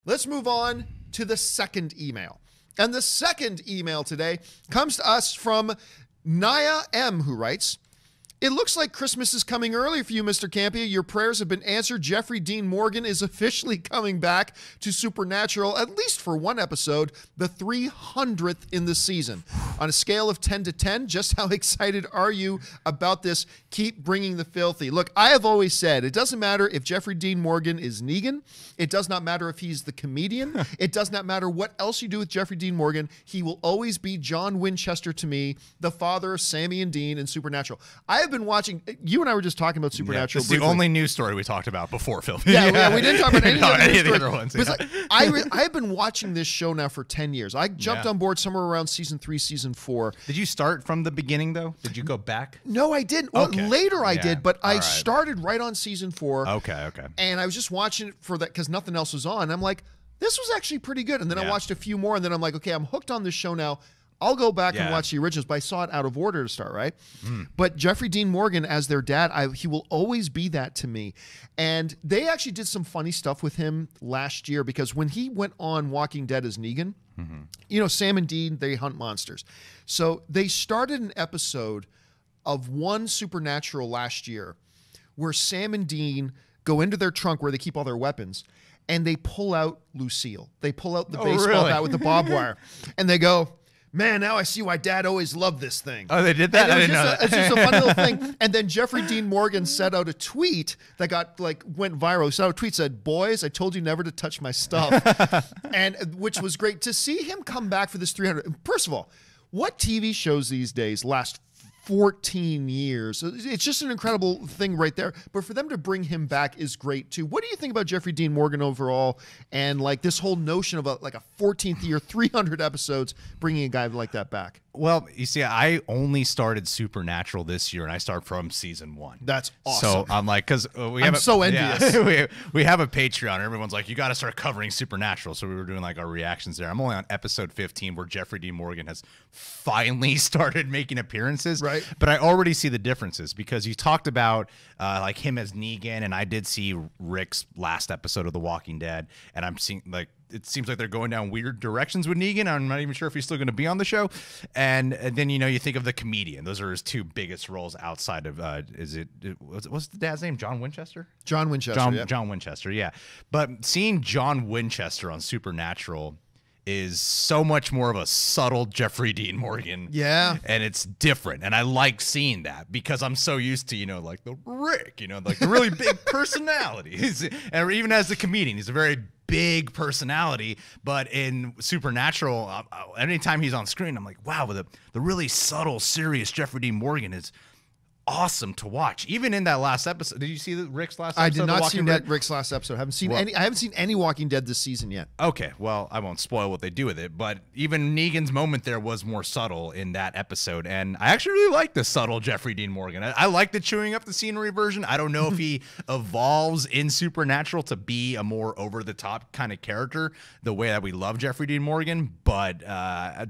let's move on to the second email. And the second email today comes to us from Najiah M, who writes, "It looks like Christmas is coming early for you, Mr. Campea. Your prayers have been answered. Jeffrey Dean Morgan is officially coming back to Supernatural, at least for one episode, the 300th in the season. On a scale of 10 to 10, just how excited are you about this? Keep bringing the filthy." Look, I have always said, it doesn't matter if Jeffrey Dean Morgan is Negan. It does not matter if he's the comedian. It does not matter what else you do with Jeffrey Dean Morgan. He will always be John Winchester to me, the father of Sammy and Dean in Supernatural. I have been watching, you and I were just talking about Supernatural. It's the only news story we talked about before filming. Yeah, we didn't talk about any of the other ones. But like, I've been watching this show now for 10 years. I jumped on board somewhere around season 3, season 4. Did you start from the beginning, though? Did you go back? No, I didn't. Well, later I did, but I started started right on season 4. Okay. And I was just watching it for that because nothing else was on. I'm like, this was actually pretty good. And then I watched a few more, and then I'm like, okay, I'm hooked on this show now. I'll go back and watch the originals, but I saw it out of order to start, right? But Jeffrey Dean Morgan as their dad, he will always be that to me. And they actually did some funny stuff with him last year because when he went on Walking Dead as Negan, you know, Sam and Dean, they hunt monsters. So they started an episode of one Supernatural last year where Sam and Dean go into their trunk where they keep all their weapons and they pull out Lucille. They pull out the baseball bat with the barbed wire and they go, "Man, now I see why Dad always loved this thing." Oh, they did that? I didn't know that. It's just a fun little thing. And then Jeffrey Dean Morgan set out a tweet that went viral. He set out a tweet said, "Boys, I told you never to touch my stuff," and which was great to see him come back for this 300. First of all, what TV shows these days last 14 years? It's just an incredible thing right there. But for them to bring him back is great too. What do you think about Jeffrey Dean Morgan overall and like this whole notion of a 14th year, 300 episodes, bringing a guy like that back? Well, you see, I only started Supernatural this year, and I start from season 1. That's awesome. So I'm like, because I'm so envious. We have a Patreon. Everyone's like, you got to start covering Supernatural. So we were doing like our reactions there. I'm only on episode 15 where Jeffrey Dean Morgan has finally started making appearances. Right. But I already see the differences because you talked about like him as Negan, and I did see Rick's last episode of The Walking Dead, and I'm seeing like, it seems like they're going down weird directions with Negan. I'm not even sure if he's still going to be on the show. And then, you know, you think of the comedian. Those are his two biggest roles outside of, what's the dad's name? John Winchester? John Winchester, John Winchester, yeah. But seeing John Winchester on Supernatural is so much more of a subtle Jeffrey Dean Morgan. Yeah. And it's different. And I like seeing that because I'm so used to, you know, like the Rick, you know, like the really big personality. And even as a comedian, he's a very big personality. But in Supernatural, anytime he's on screen, I'm like, wow, the really subtle, serious Jeffrey Dean Morgan is awesome to watch. Even in that last episode, did you see Rick's last episode? I did not see Rick's last episode. I haven't seen any Walking Dead this season yet. Okay, well, I won't spoil what they do with it, but even Negan's moment there was more subtle in that episode, and I actually really like the subtle Jeffrey Dean Morgan. I like the chewing up the scenery version. I don't know if he evolves in Supernatural to be a more over-the-top kind of character, the way that we love Jeffrey Dean Morgan, but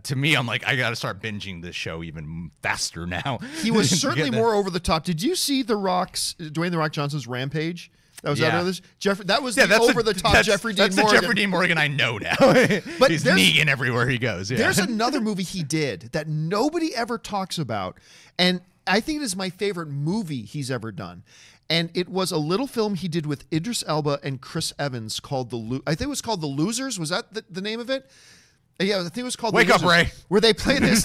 to me, I'm like, I got to start binging this show even faster now. He was certainly more over the top. Did you see Dwayne "The Rock" Johnson's Rampage? That was out of this. That was the over the top Jeffrey Dean Morgan. That's the Jeffrey Dean Morgan I know now. But he's Negan everywhere he goes. Yeah. There's another movie he did that nobody ever talks about, and I think it is my favorite movie he's ever done. And it was a little film he did with Idris Elba and Chris Evans called I think it was called The Losers. Was that the name of it? Yeah, I think it was called Wake Up, Ray. Where they play this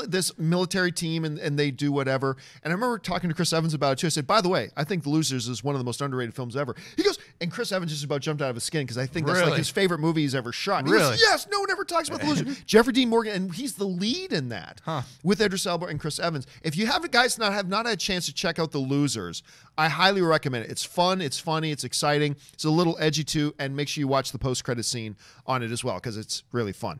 this military team and they do whatever. And I remember talking to Chris Evans about it too. I said, by the way, I think The Losers is one of the most underrated films ever. He goes, and Chris Evans just about jumped out of his skin because I think that's like his favorite movie he's ever shot. And he goes, yes, no one ever talks about The Losers. Jeffrey Dean Morgan, and he's the lead in that with Idris Elba and Chris Evans. If you have have not had a chance to check out The Losers, I highly recommend it. It's fun, it's funny, it's exciting, it's a little edgy too, and make sure you watch the post-credit scene on it as well because it's really fun.